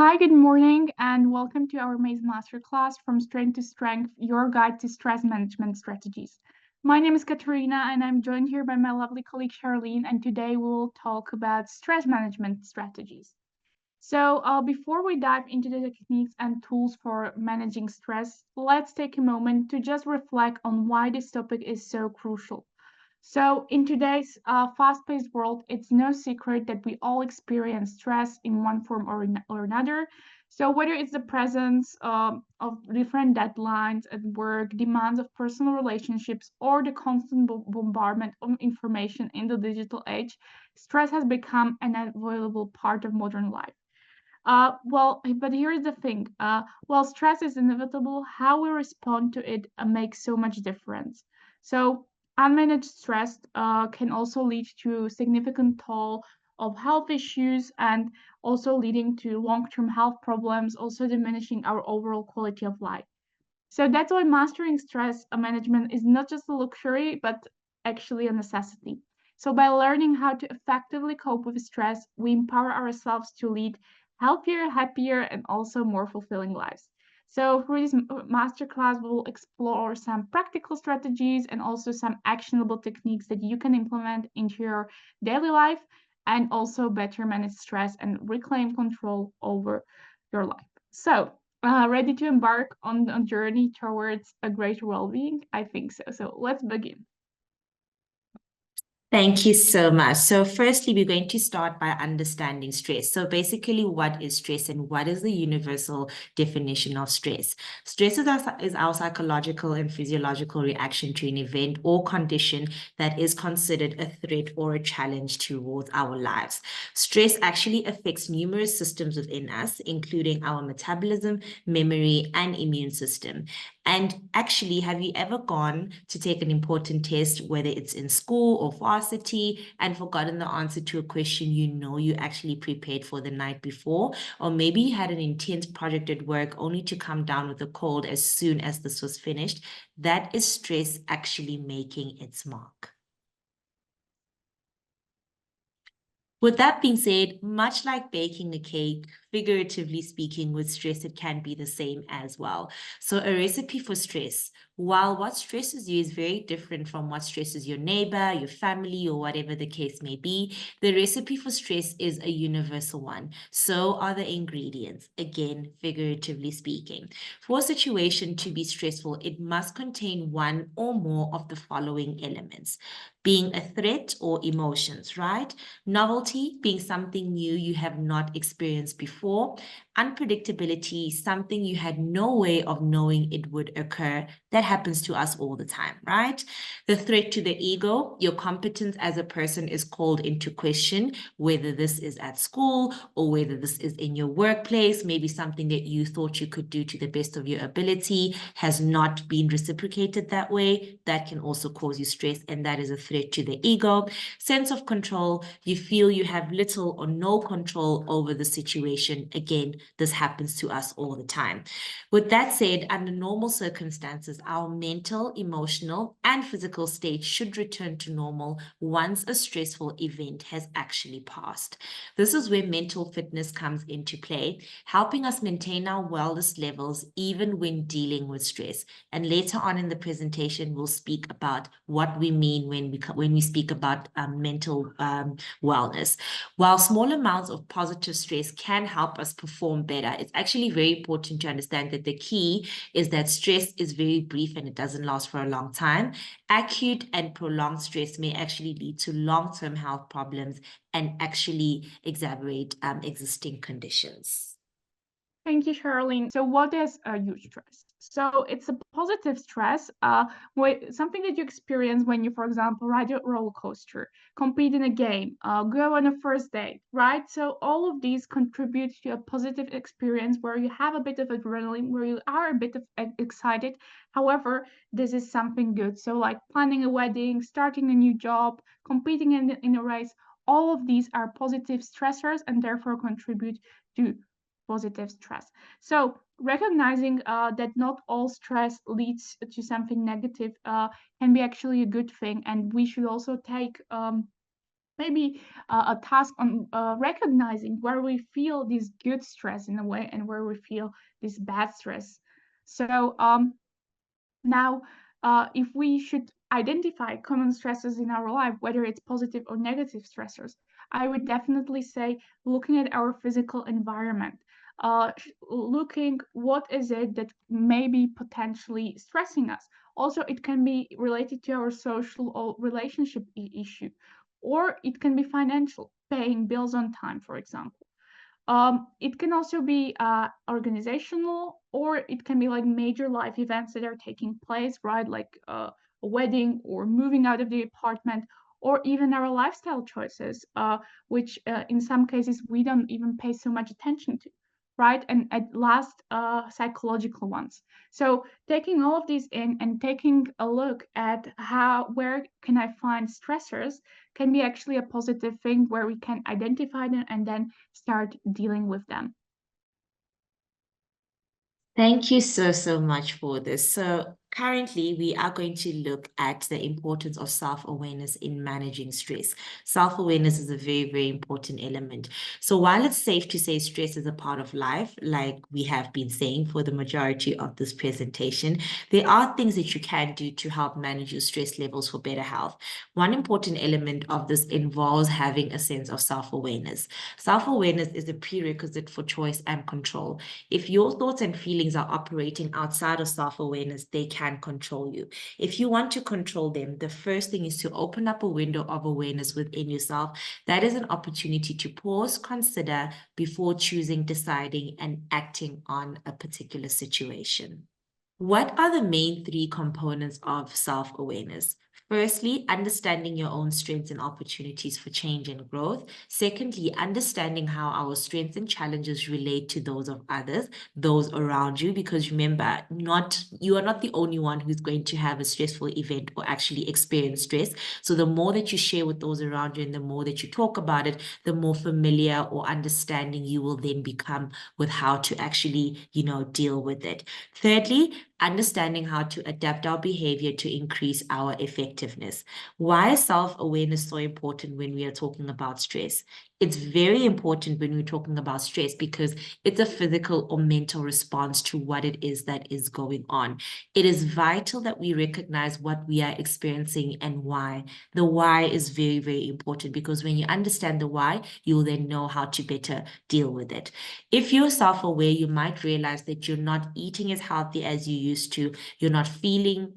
Hi, good morning, and welcome to our amazing masterclass from Strength to Strength, your guide to stress management strategies. My name is Katerina, and I'm joined here by my lovely colleague Charlene, and today we'll talk about stress management strategies. Before we dive into the techniques and tools for managing stress, let's take a moment to just reflect on why this topic is so crucial. In today's fast-paced world, it's no secret that we all experience stress in one form or another. So, whether it's the presence of different deadlines at work, demands of personal relationships, or the constant bombardment of information in the digital age, stress has become an unavoidable part of modern life. But here's the thing. While stress is inevitable, how we respond to it makes so much difference. So, unmanaged stress can also lead to significant toll of health issues and also leading to long-term health problems, also diminishing our overall quality of life. So that's why mastering stress management is not just a luxury, but actually a necessity. So by learning how to effectively cope with stress, we empower ourselves to lead healthier, happier, and also more fulfilling lives. So through this masterclass, we'll explore some practical strategies and also some actionable techniques that you can implement into your daily life and also better manage stress and reclaim control over your life. Ready to embark on a journey towards a greater well-being? I think so. So let's begin. Thank you so much. So firstly, we're going to start by understanding stress. So basically, what is stress and what is the universal definition of stress? Stress is our psychological and physiological reaction to an event or condition that is considered a threat or a challenge towards our lives. Stress actually affects numerous systems within us, including our metabolism, memory, and immune system. And actually, have you ever gone to take an important test, whether it's in school or varsity, and forgotten the answer to a question you actually prepared for the night before? Or maybe you had an intense project at work only to come down with a cold as soon as this was finished? That is stress actually making its mark. With that being said, much like baking a cake, figuratively speaking, with stress, it can be the same as well. So a recipe for stress, while what stresses you is very different from what stresses your neighbor, your family, or whatever the case may be, the recipe for stress is a universal one. So are the ingredients, again, figuratively speaking. For a situation to be stressful, it must contain one or more of the following elements: being a threat or emotions, right? Novelty, being something new you have not experienced before. Unpredictability, something you had no way of knowing it would occur. That happens to us all the time, right? The threat to the ego, your competence as a person is called into question, whether this is at school or whether this is in your workplace. Maybe something that you thought you could do to the best of your ability has not been reciprocated that way. That can also cause you stress, and that is a threat to the ego. Sense of control, you feel you have little or no control over the situation. Again, this happens to us all the time. With that said, under normal circumstances, our mental, emotional, and physical state should return to normal once a stressful event has actually passed. This is where mental fitness comes into play, helping us maintain our wellness levels even when dealing with stress. And later on in the presentation, we'll speak about what we mean when we speak about mental wellness. While small amounts of positive stress can help us perform better, it's actually very important to understand that the key is that stress is very brief and it doesn't last for a long time. Acute and prolonged stress may actually lead to long-term health problems and actually exacerbate existing conditions. Thank you, Charlene. So what is eustress? So it's a positive stress, something that you experience when you, for example, ride a roller coaster, compete in a game, go on a first date, right? So all of these contribute to a positive experience where you have a bit of adrenaline, where you are a bit of excited. However, this is something good. So like planning a wedding, starting a new job, competing in a race, all of these are positive stressors and therefore contribute to positive stress. So recognizing that not all stress leads to something negative can be actually a good thing, and we should also take maybe a task on recognizing where we feel this good stress in a way and where we feel this bad stress. So now, if we should identify common stresses in our life, whether it's positive or negative stressors, I would definitely say looking at our physical environment, looking what is it that may be potentially stressing us. Also, it can be related to our social or relationship issue, or it can be financial, paying bills on time, for example. It can also be organizational, or it can be like major life events that are taking place, right? Like a wedding or moving out of the apartment, or even our lifestyle choices, which in some cases we don't even pay so much attention to, right? And at last, psychological ones. So taking all of these in and taking a look at where can I find stressors can be actually a positive thing where we can identify them and then start dealing with them. Thank you so much for this. So currently, we are going to look at the importance of self-awareness in managing stress. Self-awareness is a very important element. So while it's safe to say stress is a part of life, like we have been saying for the majority of this presentation, there are things that you can do to help manage your stress levels for better health. One important element of this involves having a sense of self-awareness. Self-awareness is a prerequisite for choice and control. If your thoughts and feelings are operating outside of self-awareness, they can control you. If you want to control them, the first thing is to open up a window of awareness within yourself. That is an opportunity to pause, consider before choosing, deciding, and acting on a particular situation. What are the main three components of self-awareness? Firstly, understanding your own strengths and opportunities for change and growth. Secondly, understanding how our strengths and challenges relate to those of others, those around you, because remember, you are not the only one who's going to have a stressful event or actually experience stress. So the more that you share with those around you and the more that you talk about it, the more familiar or understanding you will then become with how to actually, deal with it. Thirdly, understanding how to adapt our behavior to increase our effectiveness. Why is self-awareness so important when we are talking about stress? It's very important when we're talking about stress because it's a physical or mental response to what it is that is going on. It is vital that we recognize what we are experiencing and why. The why is very important because when you understand the why, you'll then know how to better deal with it. If you're self-aware, you might realize that you're not eating as healthy as you used to. You're feeling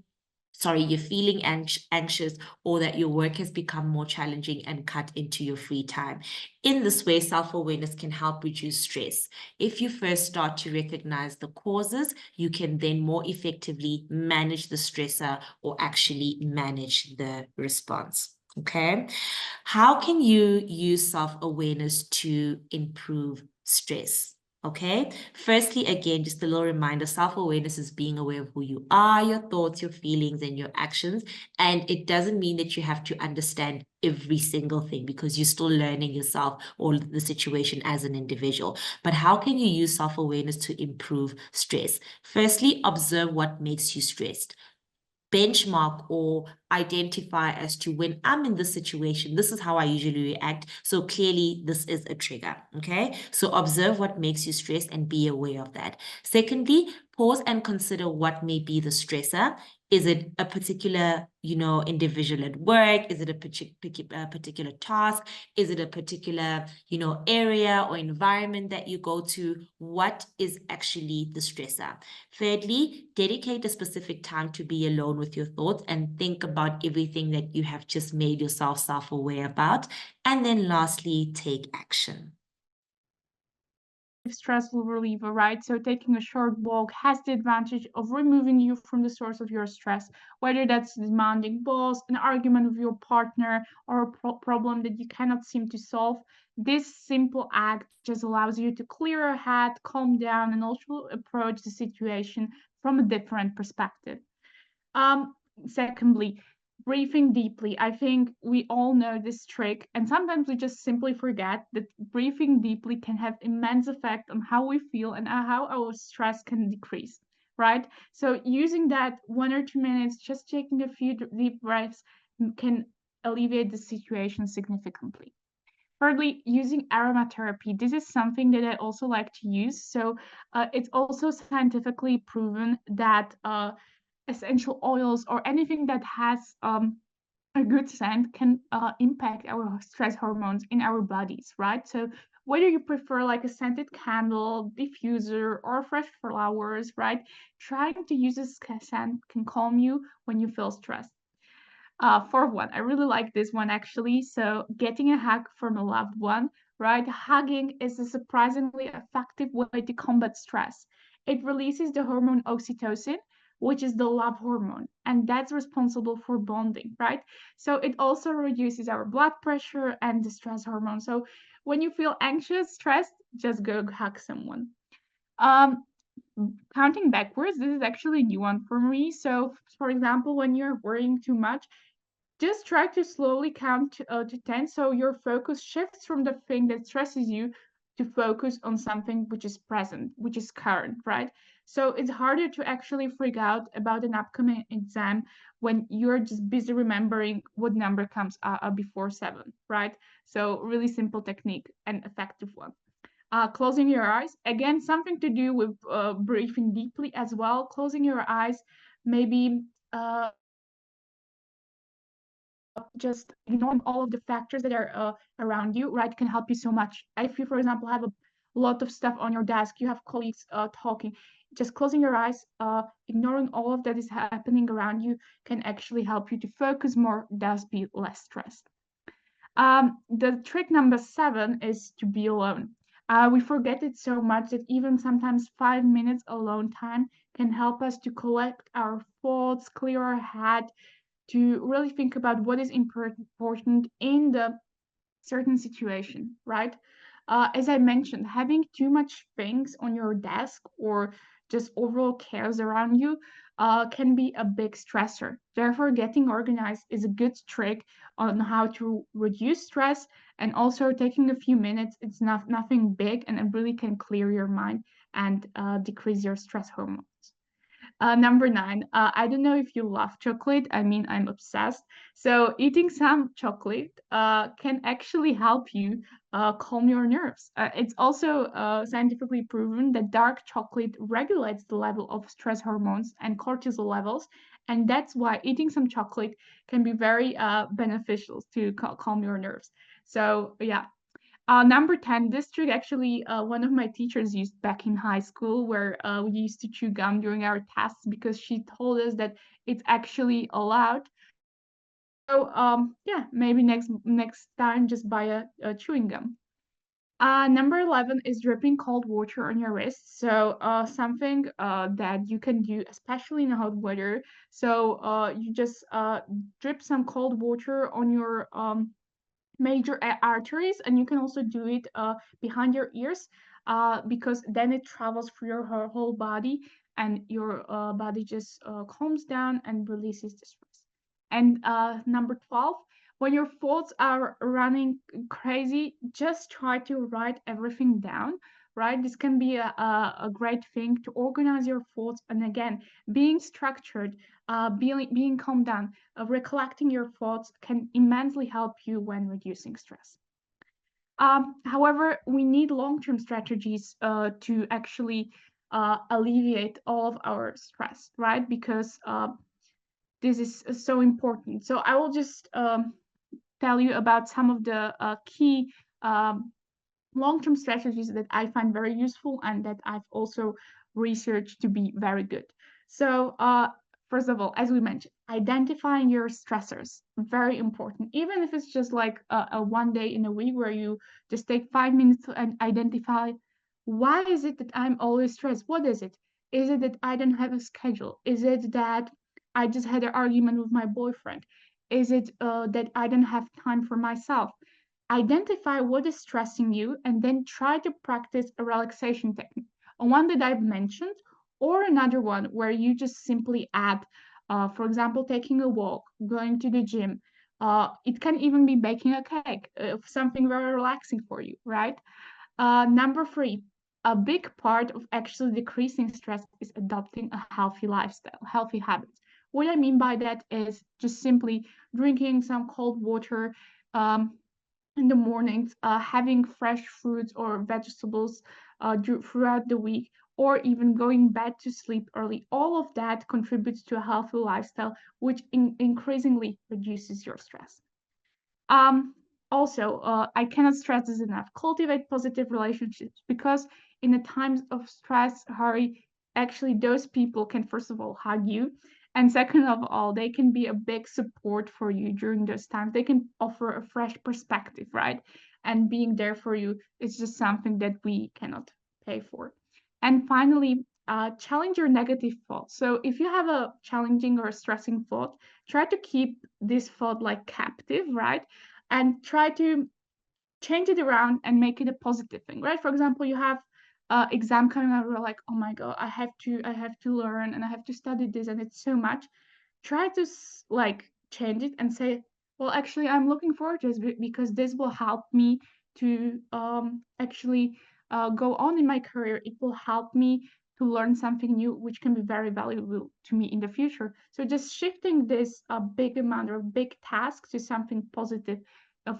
anxious, or that your work has become more challenging and cut into your free time. In this way, self-awareness can help reduce stress. If you first start to recognize the causes, you can then more effectively manage the stressor or actually manage the response. Okay. How can you use self-awareness to improve stress? Okay. Firstly, again, just a little reminder, self-awareness is being aware of who you are, your thoughts, your feelings, and your actions. And it doesn't mean that you have to understand every single thing because you're still learning yourself or the situation as an individual. But how can you use self-awareness to improve stress? Firstly, observe what makes you stressed. Benchmark or identify as to when I'm in this situation, this is how I usually react. So clearly, this is a trigger. Okay. So observe what makes you stressed and be aware of that. Secondly, pause and consider what may be the stressor. Is it a particular, individual at work? Is it a particular task? Is it a particular, area or environment that you go to? What is actually the stressor? Thirdly, dedicate a specific time to be alone with your thoughts and think about everything that you have just made yourself self-aware about. And then lastly, take action. Stressful reliever, right? So taking a short walk has the advantage of removing you from the source of your stress, whether that's a demanding boss, an argument with your partner, or a problem that you cannot seem to solve. This simple act just allows you to clear your head, calm down, and also approach the situation from a different perspective. Um, Secondly, breathing deeply. I think we all know this trick, and sometimes we just simply forget that breathing deeply can have immense effect on how we feel and how our stress can decrease, right? So using that 1 or 2 minutes, just taking a few deep breaths can alleviate the situation significantly. Thirdly, using aromatherapy. This is something that I also like to use. So it's also scientifically proven that essential oils or anything that has a good scent can impact our stress hormones in our bodies, right? So whether you prefer like a scented candle, diffuser, or fresh flowers, right? Trying to use this scent can calm you when you feel stressed. Fourth one, I really like this one actually. So getting a hug from a loved one, right? Hugging is a surprisingly effective way to combat stress. It releases the hormone oxytocin, which is the love hormone, and that's responsible for bonding, right? So it also reduces our blood pressure and the stress hormone. So when you feel anxious, stressed, just go hug someone. Um, Counting backwards, this is actually a new one for me. So, for example, when you're worrying too much, just try to slowly count to 10 so your focus shifts from the thing that stresses you to focus on something which is present, which is current, right? So it's harder to actually freak out about an upcoming exam when you're just busy remembering what number comes before 7, right? So really simple technique and effective one. Closing your eyes, again, something to do with breathing deeply as well. Closing your eyes, maybe just ignoring all of the factors that are around you, right, can help you so much. If you, for example, have a lot of stuff on your desk, you have colleagues talking, just closing your eyes, ignoring all of that is happening around you can actually help you to focus more, thus be less stressed. The trick number 7 is to be alone. We forget it so much that even sometimes 5 minutes alone time can help us to collect our thoughts, clear our head, to really think about what is important in the certain situation, right? As I mentioned, having too much things on your desk or just overall chaos around you can be a big stressor. Therefore, getting organized is a good trick on how to reduce stress, and also taking a few minutes. It's nothing big, and it really can clear your mind and decrease your stress hormones. Number 9, I don't know if you love chocolate. I mean, I'm obsessed. So eating some chocolate can actually help you calm your nerves. It's also scientifically proven that dark chocolate regulates the level of stress hormones and cortisol levels, and that's why eating some chocolate can be very beneficial to calm your nerves. So yeah, number 10, this trick actually one of my teachers used back in high school where we used to chew gum during our tests because she told us that it's actually allowed. So yeah, maybe next time just buy a chewing gum. Number 11 is dripping cold water on your wrist. So something that you can do, especially in hot weather. So you just drip some cold water on your major arteries, and you can also do it behind your ears because then it travels through your whole body, and your body just calms down and releases the stress. And number 12, when your thoughts are running crazy, just try to write everything down, right? This can be a great thing to organize your thoughts, and again, being structured, being calmed down, recollecting your thoughts can immensely help you when reducing stress. However, we need long-term strategies to actually alleviate all of our stress, right? Because this is so important. So I will just tell you about some of the key long-term strategies that I find very useful and that I've also researched to be very good. So, first of all, as we mentioned, identifying your stressors, very important. Even if it's just like a one day in a week where you just take 5 minutes and identify why is it that I'm always stressed? What is it? Is it that I don't have a schedule? Is it that I just had an argument with my boyfriend? Is it that I don't have time for myself? Identify what is stressing you and then try to practice a relaxation technique. One that I've mentioned, or another one where you just simply add, for example, taking a walk, going to the gym. It can even be baking a cake, something very relaxing for you, right? Number 3, a big part of actually decreasing stress is adopting a healthy lifestyle, healthy habits. What I mean by that is just simply drinking some cold water in the mornings, having fresh fruits or vegetables throughout the week, or even going bed to sleep early. All of that contributes to a healthy lifestyle, which increasingly reduces your stress. Um, Also, I cannot stress this enough. Cultivate positive relationships because in the times of stress, hurry, actually those people can first of all hug you, and second of all, they can be a big support for you during those times. They can offer a fresh perspective, right? And being there for you is just something that we cannot pay for. And finally, challenge your negative thoughts. So if you have a challenging or a stressing thought, try to keep this thought like captive, right? And try to change it around and make it a positive thing, right? For example, you have exam coming up, you're like, oh my god, I have to learn and I have to study this and it's so much. Try to like change it and say, well, actually, I'm looking forward to this because this will help me to actually go on in my career. It will help me to learn something new, which can be very valuable to me in the future. So just shifting this big amount or big task to something positive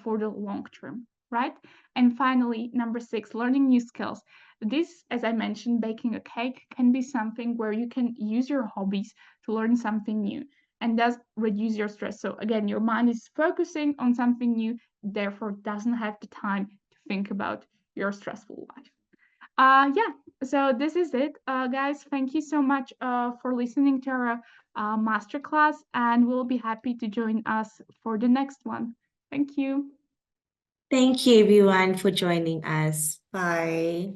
for the long term, right? And finally, number 6, learning new skills. This, as I mentioned, baking a cake can be something where you can use your hobbies to learn something new and thus reduce your stress. So again, your mind is focusing on something new, therefore doesn't have the time to think about your stressful life. Yeah, so this is it. Guys, thank you so much for listening to our masterclass, and we'll be happy to join us for the next one. Thank you. Thank you, everyone, for joining us. Bye.